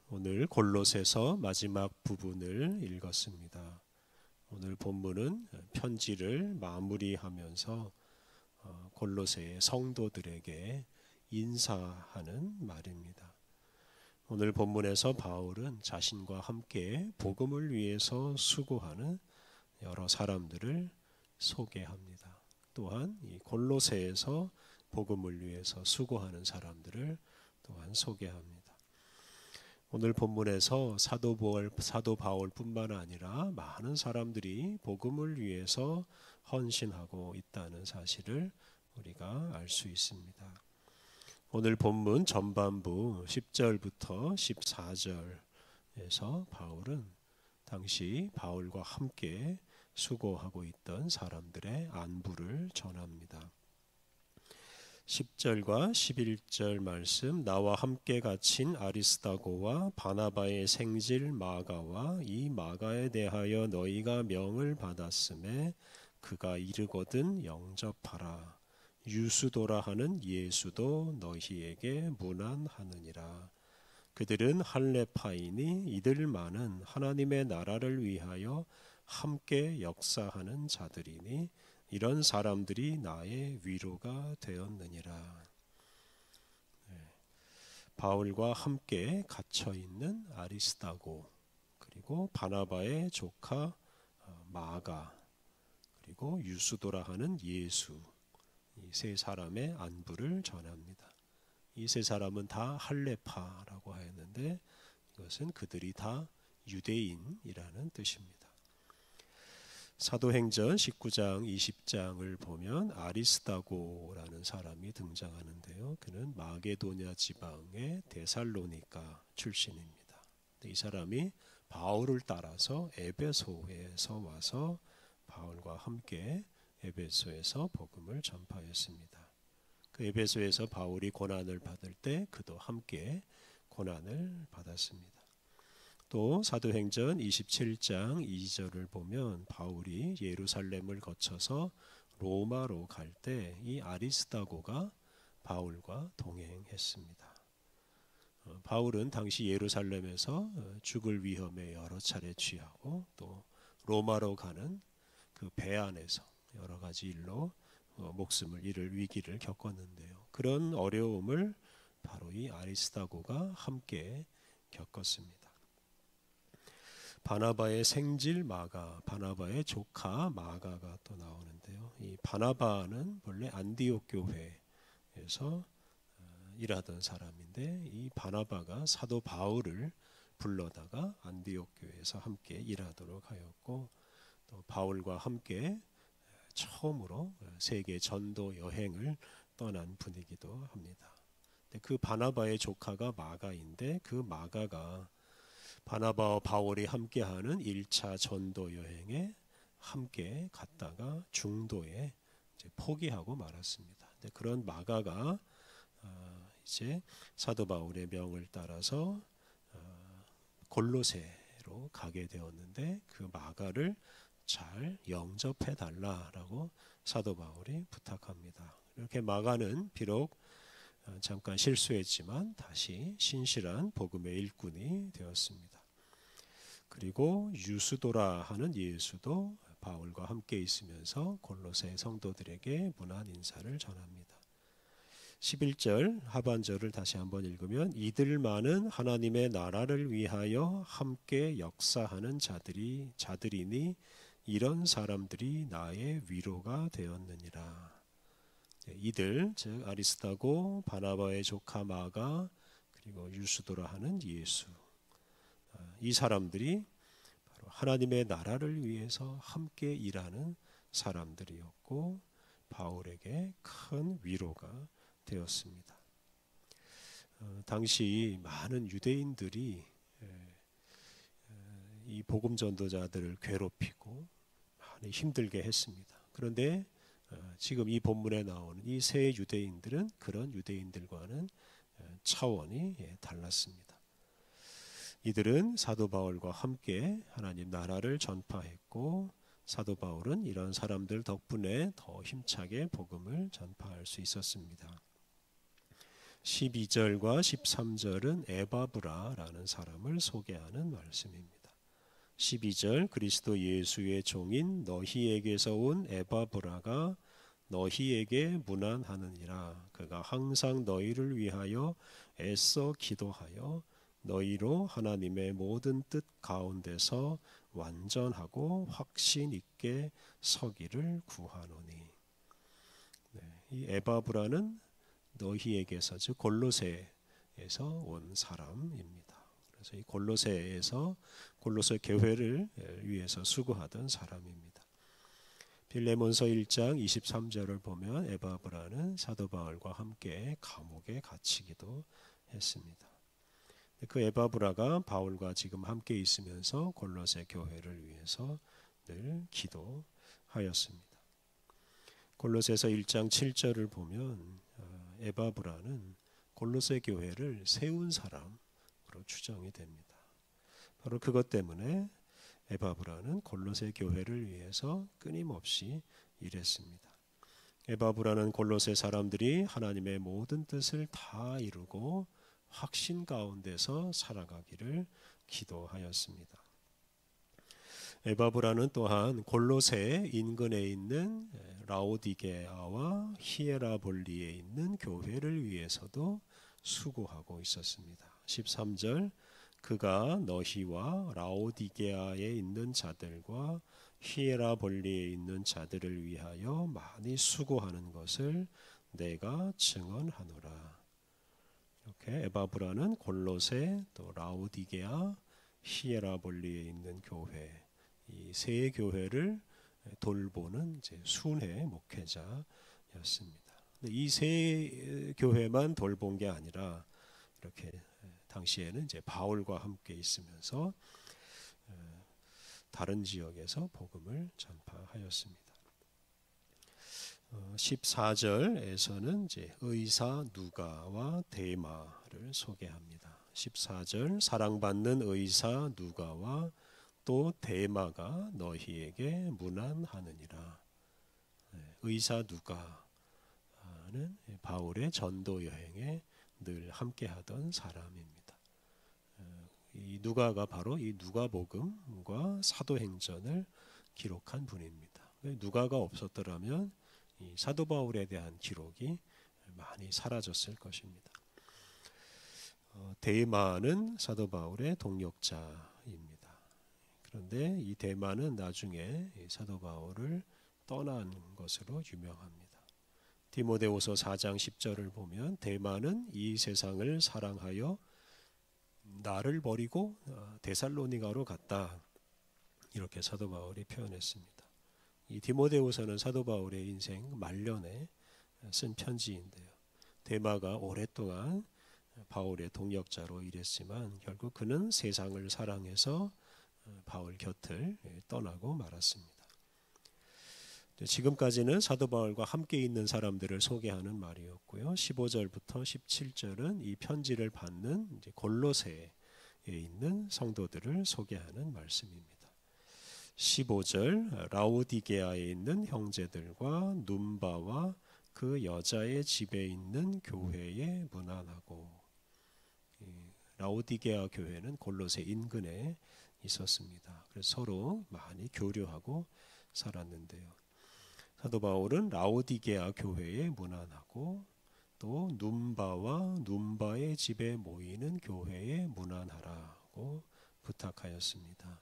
오늘 골로새서 마지막 부분을 읽었습니다. 오늘 본문은 편지를 마무리하면서 골로새의 성도들에게 인사하는 말입니다. 오늘 본문에서 바울은 자신과 함께 복음을 위해서 수고하는 여러 사람들을 소개합니다. 또한 이 골로새에서 복음을 위해서 수고하는 사람들을 또한 소개합니다. 오늘 본문에서 사도 바울뿐만 아니라 많은 사람들이 복음을 위해서 헌신하고 있다는 사실을 우리가 알 수 있습니다. 오늘 본문 전반부 10절부터 14절에서 바울은 당시 바울과 함께 수고하고 있던 사람들의 안부를 전합니다. 10절과 11절 말씀, 나와 함께 갇힌 아리스다고와 바나바의 생질 마가와 이 마가에 대하여 너희가 명을 받았음에 그가 이르거든 영접하라. 유수도라 하는 예수도 너희에게 문안하느니라. 그들은 할례파이니 이들만은 하나님의 나라를 위하여 함께 역사하는 자들이니 이런 사람들이 나의 위로가 되었느니라. 바울과 함께 갇혀 있는 아리스다고, 그리고 바나바의 조카 마가, 그리고 유수도라 하는 예수, 이 세 사람의 안부를 전합니다. 이 세 사람은 다 할례파라고 하였는데 이것은 그들이 다 유대인이라는 뜻입니다. 사도행전 19장 20장을 보면 아리스다고라는 사람이 등장하는데요. 그는 마게도냐 지방의 데살로니가 출신입니다. 이 사람이 바울을 따라서 에베소에서 와서 바울과 함께 에베소에서 복음을 전파했습니다. 그 에베소에서 바울이 고난을 받을 때 그도 함께 고난을 받았습니다. 또 사도행전 27장 2절을 보면 바울이 예루살렘을 거쳐서 로마로 갈 때 이 아리스다고가 바울과 동행했습니다. 바울은 당시 예루살렘에서 죽을 위험에 여러 차례 취하고 또 로마로 가는 그 배 안에서 여러 가지 일로 목숨을 잃을 위기를 겪었는데요. 그런 어려움을 바로 이 아리스다고가 함께 겪었습니다. 바나바의 생질 마가, 바나바의 조카 마가가 또 나오는데요. 이 바나바는 원래 안디옥 교회에서 일하던 사람인데 이 바나바가 사도 바울을 불러다가 안디옥 교회에서 함께 일하도록 하였고 또 바울과 함께 처음으로 세계 전도 여행을 떠난 분이기도 합니다. 그 바나바의 조카가 마가인데 그 마가가 바나바와 바울이 함께하는 1차 전도 여행에 함께 갔다가 중도에 이제 포기하고 말았습니다. 그런 마가가 이제 사도 바울의 명을 따라서 골로새로 가게 되었는데 그 마가를 잘 영접해 달라라고 사도 바울이 부탁합니다. 이렇게 마가는 비록 잠깐 실수했지만 다시 신실한 복음의 일꾼이 되었습니다. 그리고 유수도라 하는 예수도 바울과 함께 있으면서 골로새 성도들에게 문안 인사를 전합니다. 11절 하반절을 다시 한번 읽으면 이들만은 하나님의 나라를 위하여 함께 역사하는 자들이니 이런 사람들이 나의 위로가 되었느니라. 이들 즉 아리스다고, 바나바의 조카 마가, 그리고 유수도라 하는 예수, 이 사람들이 바로 하나님의 나라를 위해서 함께 일하는 사람들이었고 바울에게 큰 위로가 되었습니다. 당시 많은 유대인들이 이 복음 전도자들을 괴롭히고 많이 힘들게 했습니다. 그런데 지금 이 본문에 나오는 이 세 유대인들은 그런 유대인들과는 차원이 달랐습니다. 이들은 사도 바울과 함께 하나님 나라를 전파했고 사도 바울은 이런 사람들 덕분에 더 힘차게 복음을 전파할 수 있었습니다. 12절과 13절은 에바브라라는 사람을 소개하는 말씀입니다. 12절 그리스도 예수의 종인 너희에게서 온 에바브라가 너희에게 문안하느니라. 그가 항상 너희를 위하여 애써 기도하여 너희로 하나님의 모든 뜻 가운데서 완전하고 확신 있게 서기를 구하노니. 이 에바브라는 너희에게서, 즉 골로새에서 온 사람입니다. 그래서 이 골로새에서 골로새 교회를 위해서 수고하던 사람입니다. 빌레몬서 1장 23절을 보면 에바브라는 사도 바울과 함께 감옥에 갇히기도 했습니다. 그 에바브라가 바울과 지금 함께 있으면서 골로새 교회를 위해서 늘 기도하였습니다. 골로새서 1장 7절을 보면 에바브라는 골로새 교회를 세운 사람으로 추정이 됩니다. 바로 그것 때문에 에바브라는 골로새 교회를 위해서 끊임없이 일했습니다. 에바브라는 골로새 사람들이 하나님의 모든 뜻을 다 이루고 확신 가운데서 살아가기를 기도하였습니다. 에바브라는 또한 골로새 인근에 있는 라오디게아와 히에라볼리에 있는 교회를 위해서도 수고하고 있었습니다. 13절 그가 너희와 라오디게아에 있는 자들과 히에라볼리에 있는 자들을 위하여 많이 수고하는 것을 내가 증언하노라. 이렇게 에바브라는 골로새, 또 라오디게아, 히에라볼리에 있는 교회, 이 세 교회를 돌보는 이제 순회 목회자였습니다. 이 세 교회만 돌본 게 아니라 이렇게 당시에는 이제 바울과 함께 있으면서 다른 지역에서 복음을 전파하였습니다. 14절에서는 이제 의사 누가와 데마를 소개합니다. 14절 사랑받는 의사 누가와 또 데마가 너희에게 문안하느니라. 의사 누가는 바울의 전도 여행에 늘 함께하던 사람입니다. 이 누가가 바로 이 누가복음과 사도행전을 기록한 분입니다. 누가가 없었더라면 이 사도 바울에 대한 기록이 많이 사라졌을 것입니다. 데마는 사도 바울의 동역자입니다. 그런데 이 데마는 나중에 사도 바울을 떠난 것으로 유명합니다. 디모데후서 4장 10절을 보면 데마는 이 세상을 사랑하여 나를 버리고 데살로니가로 갔다. 이렇게 사도 바울이 표현했습니다. 이 디모데후서는 사도 바울의 인생 말년에 쓴 편지인데요. 데마가 오랫동안 바울의 동역자로 일했지만 결국 그는 세상을 사랑해서 바울 곁을 떠나고 말았습니다. 지금까지는 사도 바울과 함께 있는 사람들을 소개하는 말이었고요. 15절부터 17절은 이 편지를 받는 이제 골로새에 있는 성도들을 소개하는 말씀입니다. 15절 라오디게아에 있는 형제들과 눈바와 그 여자의 집에 있는 교회에 문안하고. 라오디게아 교회는 골로새 인근에 있었습니다. 그래서 서로 많이 교류하고 살았는데요. 사도 바울은 라오디게아 교회에 문안하고 또 눈바와 눈바의 집에 모이는 교회에 문안하라고 부탁하였습니다.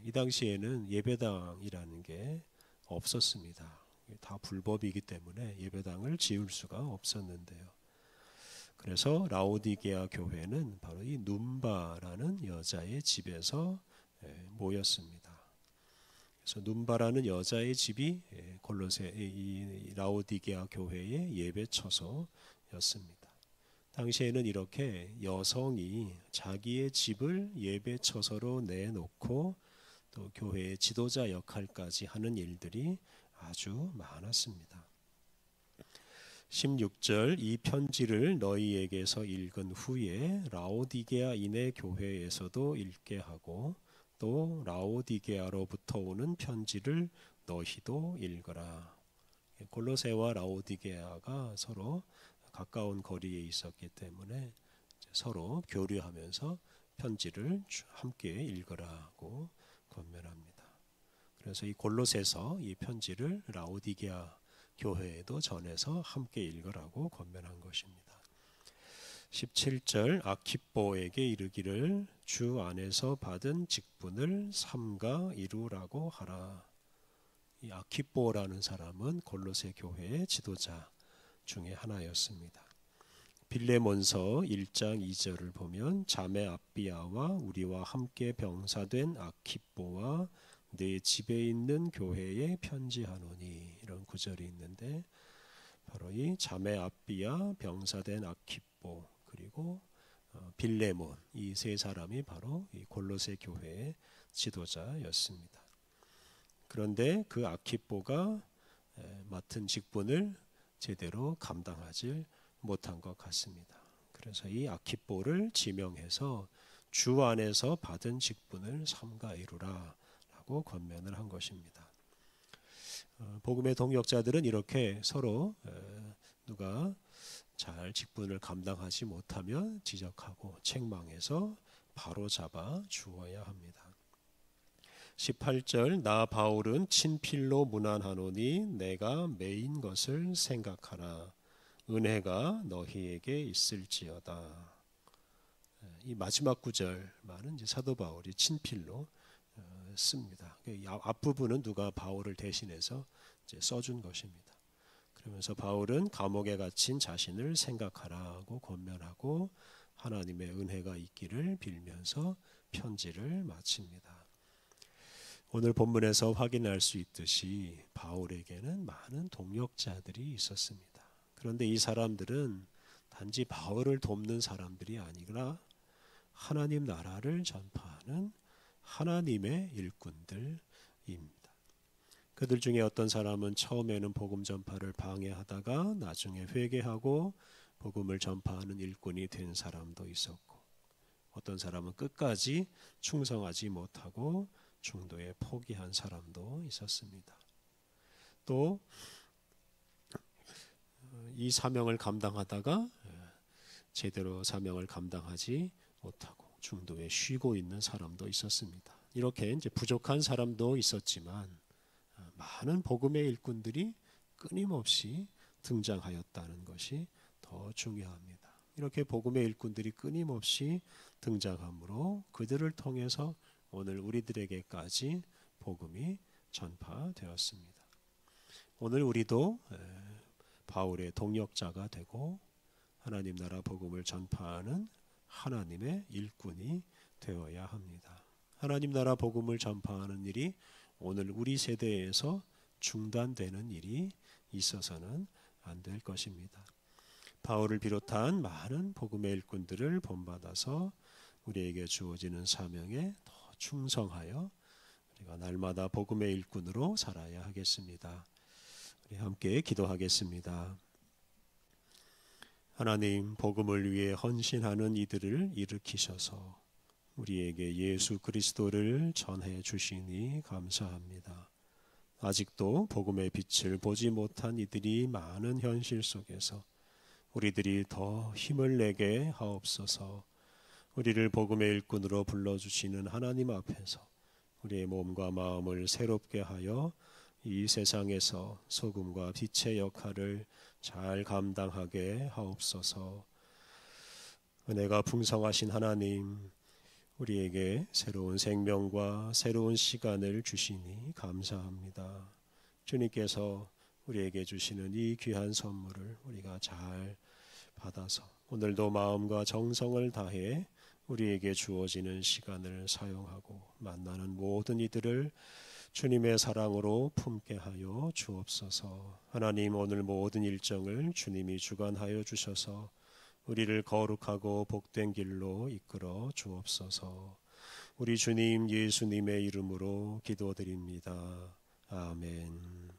이 당시에는 예배당이라는 게 없었습니다. 다 불법이기 때문에 예배당을 지을 수가 없었는데요. 그래서 라오디게아 교회는 바로 이 눈바라는 여자의 집에서 모였습니다. 그래서 눈바라는 여자의 집이 골로새 이 라오디게아 교회의 예배 처소였습니다. 당시에는 이렇게 여성이 자기의 집을 예배 처소로 내놓고 또 교회의 지도자 역할까지 하는 일들이 아주 많았습니다. 16절 이 편지를 너희에게서 읽은 후에 라오디게아인의 교회에서도 읽게 하고 또 라오디게아로부터 오는 편지를 너희도 읽어라. 골로새와 라오디게아가 서로 가까운 거리에 있었기 때문에 서로 교류하면서 편지를 함께 읽으라고 권면합니다. 그래서 이 골로새서 이 편지를 라오디게아 교회에도 전해서 함께 읽으라고 권면한 것입니다. 17절 아키뽀에게 이르기를 주 안에서 받은 직분을 삼가 이루라고 하라. 이 아키뽀라는 사람은 골로새 교회의 지도자 중에 하나였습니다. 빌레몬서 1장 2절을 보면 자매 아비아와 우리와 함께 병사된 아키뽀와 내 집에 있는 교회에 편지하노니, 이런 구절이 있는데 바로 이 자매 아비아, 병사된 아키뽀, 그리고 빌레몬, 이 세 사람이 바로 이 골로새 교회의 지도자였습니다. 그런데 그 아키뽀가 맡은 직분을 제대로 감당하지 못한 것 같습니다. 그래서 이 아키뽀를 지명해서 주 안에서 받은 직분을 삼가 이루라 라고 권면을 한 것입니다. 복음의 동역자들은 이렇게 서로 누가 잘 직분을 감당하지 못하면 지적하고 책망해서 바로 잡아 주어야 합니다. 18절 나 바울은 친필로 문안하노니 내가 매인 것을 생각하라. 은혜가 너희에게 있을지어다. 이 마지막 구절만은 이제 사도 바울이 친필로 씁니다. 앞부분은 누가 바울을 대신해서 이제 써준 것입니다. 그러면서 바울은 감옥에 갇힌 자신을 생각하라고 권면하고 하나님의 은혜가 있기를 빌면서 편지를 마칩니다. 오늘 본문에서 확인할 수 있듯이 바울에게는 많은 동역자들이 있었습니다. 그런데 이 사람들은 단지 바울을 돕는 사람들이 아니라 하나님 나라를 전파하는 하나님의 일꾼들입니다. 그들 중에 어떤 사람은 처음에는 복음 전파를 방해하다가 나중에 회개하고 복음을 전파하는 일꾼이 된 사람도 있었고, 어떤 사람은 끝까지 충성하지 못하고 중도에 포기한 사람도 있었습니다. 또 이 사명을 감당하다가 제대로 사명을 감당하지 못하고 중도에 쉬고 있는 사람도 있었습니다. 이렇게 이제 부족한 사람도 있었지만 많은 복음의 일꾼들이 끊임없이 등장하였다는 것이 더 중요합니다. 이렇게 복음의 일꾼들이 끊임없이 등장함으로 그들을 통해서 오늘 우리들에게까지 복음이 전파되었습니다. 오늘 우리도 바울의 동역자가 되고 하나님 나라 복음을 전파하는 하나님의 일꾼이 되어야 합니다. 하나님 나라 복음을 전파하는 일이 오늘 우리 세대에서 중단되는 일이 있어서는 안 될 것입니다. 바울을 비롯한 많은 복음의 일꾼들을 본받아서 우리에게 주어지는 사명에 더 충성하여 우리가 날마다 복음의 일꾼으로 살아야 하겠습니다. 우리 함께 기도하겠습니다. 하나님, 복음을 위해 헌신하는 이들을 일으키셔서 우리에게 예수 그리스도를 전해 주시니 감사합니다. 아직도 복음의 빛을 보지 못한 이들이 많은 현실 속에서 우리들이 더 힘을 내게 하옵소서. 우리를 복음의 일꾼으로 불러주시는 하나님 앞에서 우리의 몸과 마음을 새롭게 하여 이 세상에서 소금과 빛의 역할을 잘 감당하게 하옵소서. 은혜가 풍성하신 하나님, 우리에게 새로운 생명과 새로운 시간을 주시니 감사합니다. 주님께서 우리에게 주시는 이 귀한 선물을 우리가 잘 받아서 오늘도 마음과 정성을 다해 우리에게 주어지는 시간을 사용하고 만나는 모든 이들을 주님의 사랑으로 품게 하여 주옵소서. 하나님, 오늘 모든 일정을 주님이 주관하여 주셔서 우리를 거룩하고 복된 길로 이끌어 주옵소서. 우리 주님 예수님의 이름으로 기도드립니다. 아멘.